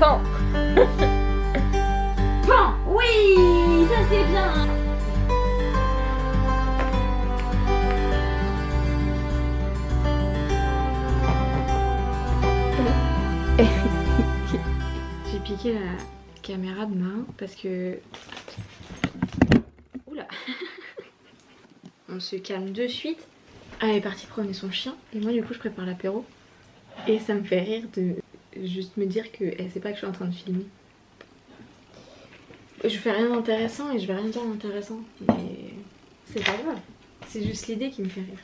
Pan. Pan. Oui, ça c'est bien. J'ai piqué la caméra de main parce que... Oula. On se calme de suite. Elle est partie promener son chien et moi du coup je prépare l'apéro. Et ça me fait rire de juste me dire qu'elle sait pas que je suis en train de filmer. Je fais rien d'intéressant et je vais rien dire d'intéressant. Mais c'est pas grave. C'est juste l'idée qui me fait rire.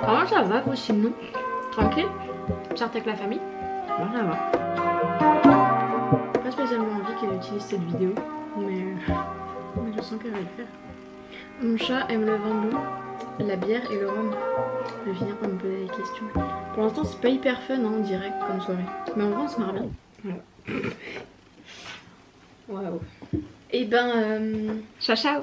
Comment ça va vous sinon? Tranquille? Sortez avec la famille? Bon ça va. Pas spécialement envie qu'elle utilise cette vidéo, mais je sens qu'elle va le faire. Mon chat aime le vin blanc, la bière et le rhum. Je vais finir par me poser des questions. Pour l'instant c'est pas hyper fun hein, direct comme soirée. Mais en vrai on se marre bien. Voilà. Waouh. Et ben ciao ciao.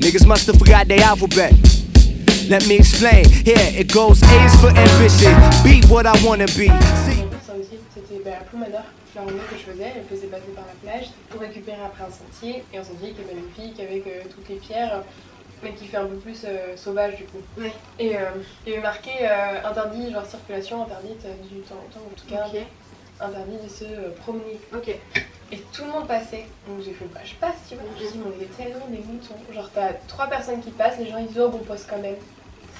Niggas must have forgot their alphabet. Let me explain. Here it goes. A is for ambition. Be what I wanna be. See. Ça aussi, c'était la promenade, la randonnée que je faisais. Elle faisait passer par la plage pour récupérer après un sentier. Et un sentier qui est magnifique avec toutes les pierres, mais qui fait un peu plus sauvage du coup. Ouais. Et il y avait marqué interdit, genre circulation interdite du temps en temps, en tout cas interdit de se promener. Ok. Et tout le monde passait, donc j'ai fait bah je passe, tu vois. Je me suis dit, mais on est tellement des moutons. Genre t'as 3 personnes qui passent, les gens ils disent oh bon passe quand même.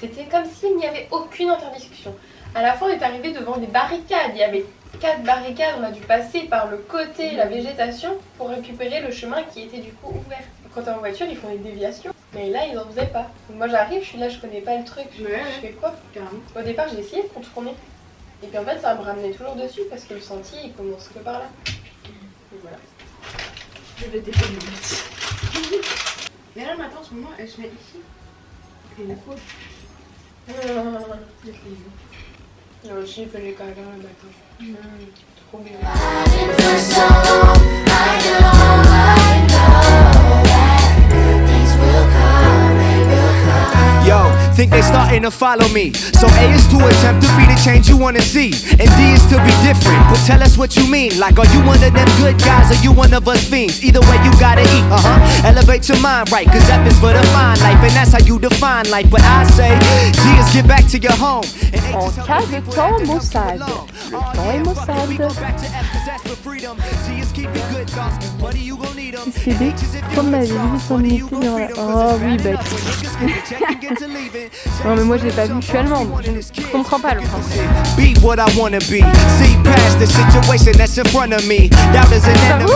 C'était comme s'il n'y avait aucune interdiction. À la fin on est arrivé devant des barricades, il y avait 4 barricades, on a dû passer par le côté, la végétation, pour récupérer le chemin qui était du coup ouvert. Quand t'es en voiture ils font des déviations, mais là ils en faisaient pas. Donc moi j'arrive, je suis là, je connais pas le truc, je fais quoi? Carrément. Au départ j'ai essayé de contourner. Et puis en fait ça me ramenait toujours dessus parce que le sentier il commence que par là. Et voilà. Je vais décoller. Mais là maintenant en ce moment elle se met ici. Et du coup. Là aussi il fait les câlins le matin. Trop bien. Yo, think they starting to follow me. So A is to attempt to be the change you wanna see, and D is to be different. But tell us what you mean. Like, are you one of them good guys, or you one of us fiends? Either way, you gotta eat. Elevate your mind, right? Cause F is for the fine life, and that's how you define life. But I say, G is get back to your home. En cas de temps maussade. Le temps est maussade. C'est des comme ma vie, son métier, oh oui, bah. Non mais moi je l'ai pas vu, je suis allemande, je comprends pas le français. Be what I wanna be. See past the situation that's in front of me. Doubt is an enemy.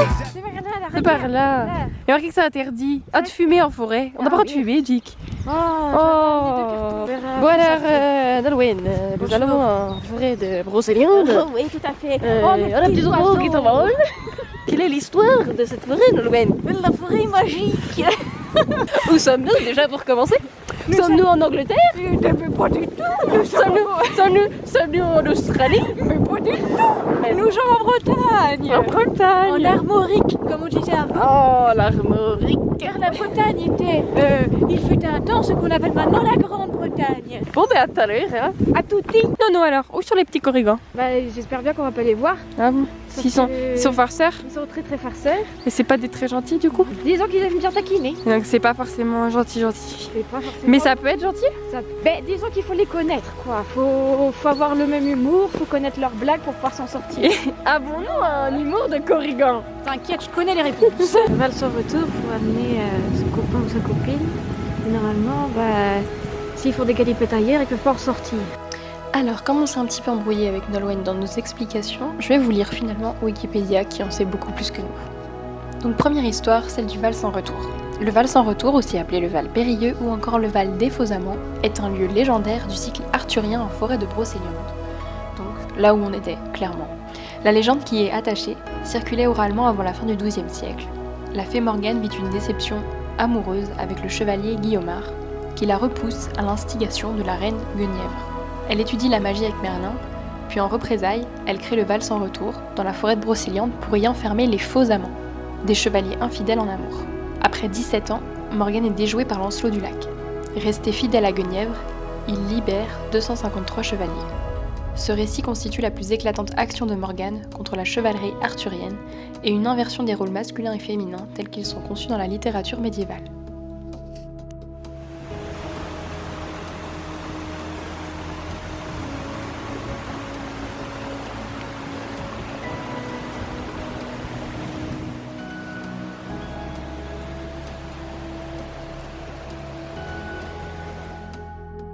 C'est par là. Il y a marqué que c'est interdit. Ah, de fumer en forêt. On n'a pas le droit de fumer, Dick. Oh. Bon alors, Nolwenn, nous allons en forêt de Brocéliande. Oh oui, tout à fait. On a un petit oiseau qui s'envole. Quelle est l'histoire de cette forêt, Nolwenn? La forêt magique. Où sommes-nous déjà pour commencer? Sommes-nous en Angleterre? Mais pas du tout. Sommes-nous en Australie? Mais pas du tout. Nous sommes en Bretagne. En Bretagne. En Armorique, comme on disait avant. Oh, l'Armorique. Car la Bretagne était, il fut un temps ce qu'on appelle maintenant la Grande-Bretagne. Bon, ben à tout à l'heure, hein. À tutti. Non, alors, où sont les petits corrigans? Bah, j'espère bien qu'on va pas les voir. Ah bon? Ils sont farceurs? Ils sont très très farceurs. Et c'est pas des très gentils du coup? Disons qu'ils aiment bien taquiner. Donc c'est pas forcément gentil. C'est pas forcément... Mais ça peut être gentil? Ben, disons qu'il faut les connaître quoi. Faut avoir le même humour, faut connaître leurs blagues pour pouvoir s'en sortir. Avons-nous un humour de corrigan? T'inquiète, je connais les réponses. Val son retour pour amener son copain ou sa copine. Et normalement, bah, s'ils font des galipettes ailleurs, ils peuvent pas en sortir. Alors, comme on s'est un petit peu embrouillé avec Nolwenn dans nos explications, je vais vous lire finalement Wikipédia qui en sait beaucoup plus que nous. Donc première histoire, celle du Val sans retour. Le Val sans retour, aussi appelé le Val Périlleux ou encore le Val des Faux Amants, est un lieu légendaire du cycle arthurien en forêt de Brocéliande. Donc là où on était, clairement. La légende qui y est attachée circulait oralement avant la fin du XIIe siècle. La fée Morgane vit une déception amoureuse avec le chevalier Guillaumard, qui la repousse à l'instigation de la reine Guenièvre. Elle étudie la magie avec Merlin, Puis en représailles, elle crée le Val sans retour, dans la forêt de Brocéliande, pour y enfermer les faux amants, des chevaliers infidèles en amour. Après 17 ans, Morgane est déjouée par Lancelot du Lac. Resté fidèle à Guenièvre, il libère 253 chevaliers. Ce récit constitue la plus éclatante action de Morgane contre la chevalerie arthurienne et une inversion des rôles masculins et féminins tels qu'ils sont conçus dans la littérature médiévale.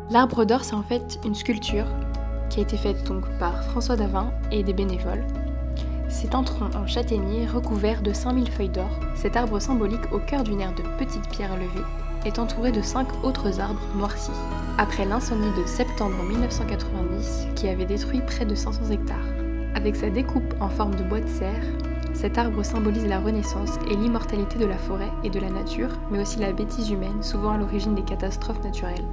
L'Arbre d'Or, c'est en fait une sculpture qui a été faite donc par François Davin et des bénévoles. C'est un tronc en châtaignier recouvert de 5000 feuilles d'or. Cet arbre symbolique au cœur d'une aire de petites pierres levées est entouré de 5 autres arbres noircis. Après l'incendie de septembre 1990 qui avait détruit près de 500 hectares. Avec sa découpe en forme de bois de serre, cet arbre symbolise la renaissance et l'immortalité de la forêt et de la nature, mais aussi la bêtise humaine, souvent à l'origine des catastrophes naturelles.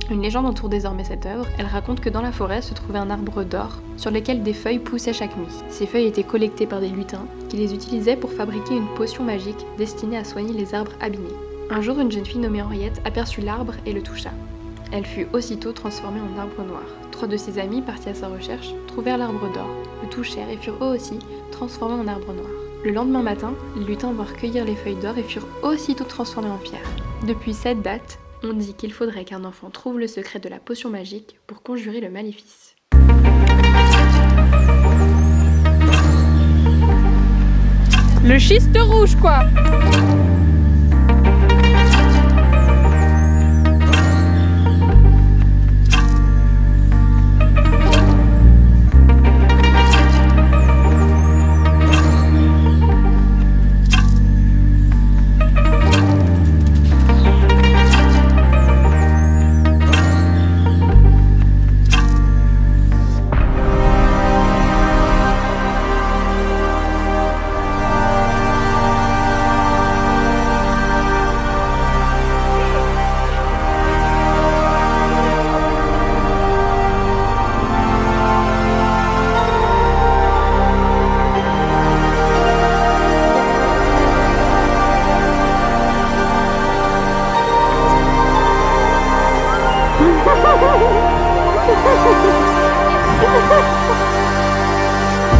Une légende entoure désormais cette œuvre. Elle raconte que dans la forêt se trouvait un arbre d'or sur lequel des feuilles poussaient chaque nuit. Ces feuilles étaient collectées par des lutins qui les utilisaient pour fabriquer une potion magique destinée à soigner les arbres abîmés. Un jour, une jeune fille nommée Henriette aperçut l'arbre et le toucha. Elle fut aussitôt transformée en arbre noir. 3 de ses amis, partis à sa recherche, trouvèrent l'arbre d'or, le touchèrent et furent eux aussi transformés en arbre noir. Le lendemain matin, les lutins vinrent cueillir les feuilles d'or et furent aussitôt transformés en pierre. Depuis cette date, on dit qu'il faudrait qu'un enfant trouve le secret de la potion magique pour conjurer le maléfice. Le schiste rouge, quoi!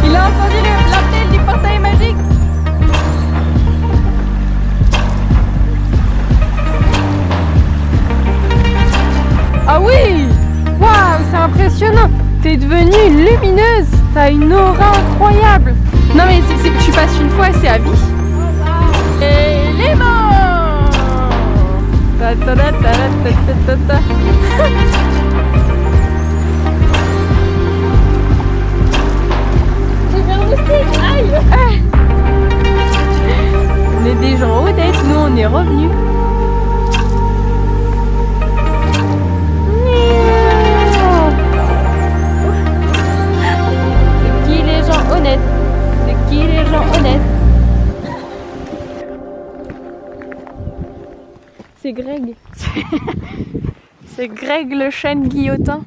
Il a entendu l'appel du portail magique. Ah oui! Waouh, c'est impressionnant! T'es devenue lumineuse! T'as une aura incroyable! Non mais tu passes une fois, c'est à vie! Élément! Ta ta ta ta ta ta ta. Aïe! On est des gens honnêtes, nous on est revenus. C'est qui les gens honnêtes? C'est qui les gens honnêtes? C'est Greg. C'est Greg le chêne guillotin.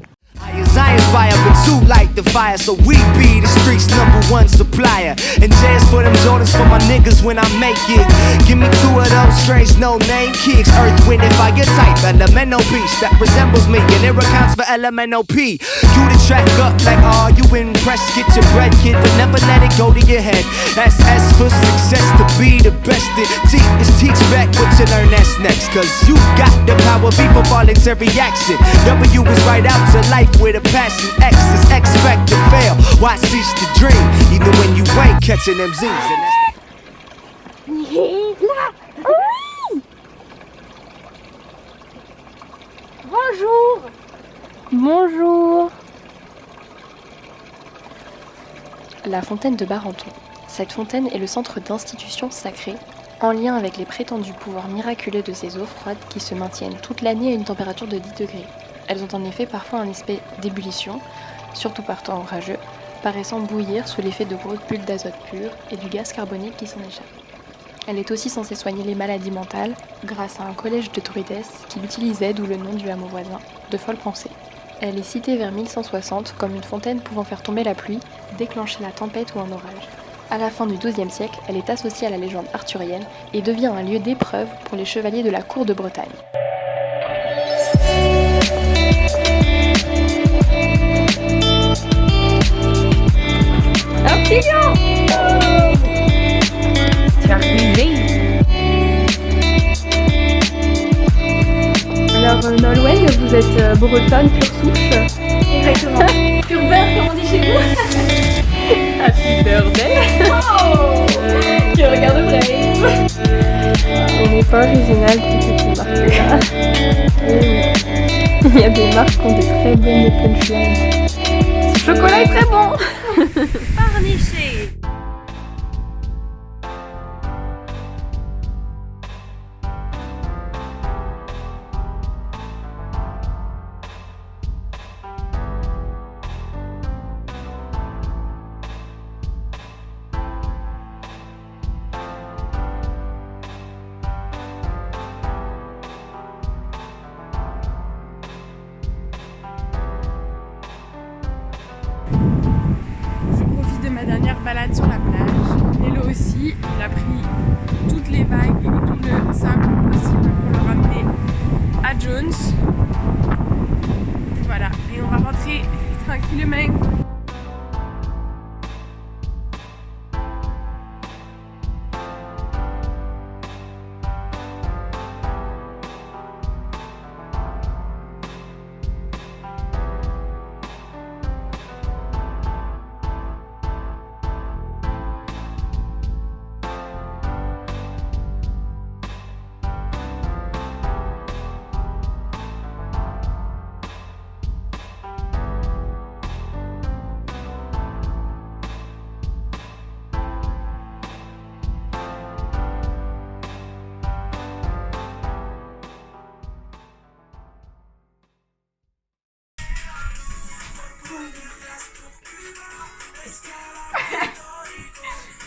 Zion's fire, but two light the fire, so we be the streets' #1 supplier. And jazz for them Jordans for my niggas when I make it. Give me 2 of those strange no-name kicks. Earth, wind, and fire type, elemental beast that resembles me, and it accounts for elemental P. You the track up like, oh, you impressed, get your bread, kid, but never let it go to your head. That's S for success, to be the best. T is teach back what you learn, that's next. Cause you got the power, B for voluntary action. W is right out to life with a passion. X is expect to fail. Why cease to dream? Even when you ain't catching them Z's. Bonjour! Bonjour! La fontaine de Barenton. Cette fontaine est le centre d'institutions sacrées, en lien avec les prétendus pouvoirs miraculeux de ces eaux froides qui se maintiennent toute l'année à une température de 10 degrés. Elles ont en effet parfois un aspect d'ébullition, surtout par temps orageux, paraissant bouillir sous l'effet de grosses bulles d'azote pur et du gaz carbonique qui s'en échappe. Elle est aussi censée soigner les maladies mentales grâce à un collège de druidesses qui l'utilisait, d'où le nom du hameau voisin, de Folles Pensées. Elle est citée vers 1160 comme une fontaine pouvant faire tomber la pluie, déclencher la tempête ou un orage. À la fin du XIIe siècle, elle est associée à la légende arthurienne et devient un lieu d'épreuve pour les chevaliers de la cour de Bretagne. Un petit lion! Tu as arrivé! Alors, Nolwenn, vous êtes bretonne pure souche. Exactement. Pure beurre, comme on dit chez vous. Happy birthday! Oh qui regarde Brave. On n'est pas original toutes ces marques-là. Il y a des marques qui ont des très bonnes punchlines. Ce chocolat est très bon! Parniché. Je profite de ma dernière balade sur la plage. Hello aussi, il a pris toutes les vagues et tout le sable possible pour le ramener à Jones. Voilà, et on va rentrer tranquillement.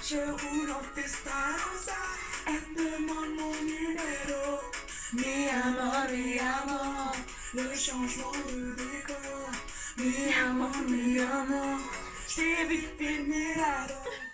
Je roule en Testarossa, elle demande mon numéro. Mi amor, le changement de décor. Mi amor, je t'ai vu tes miradors.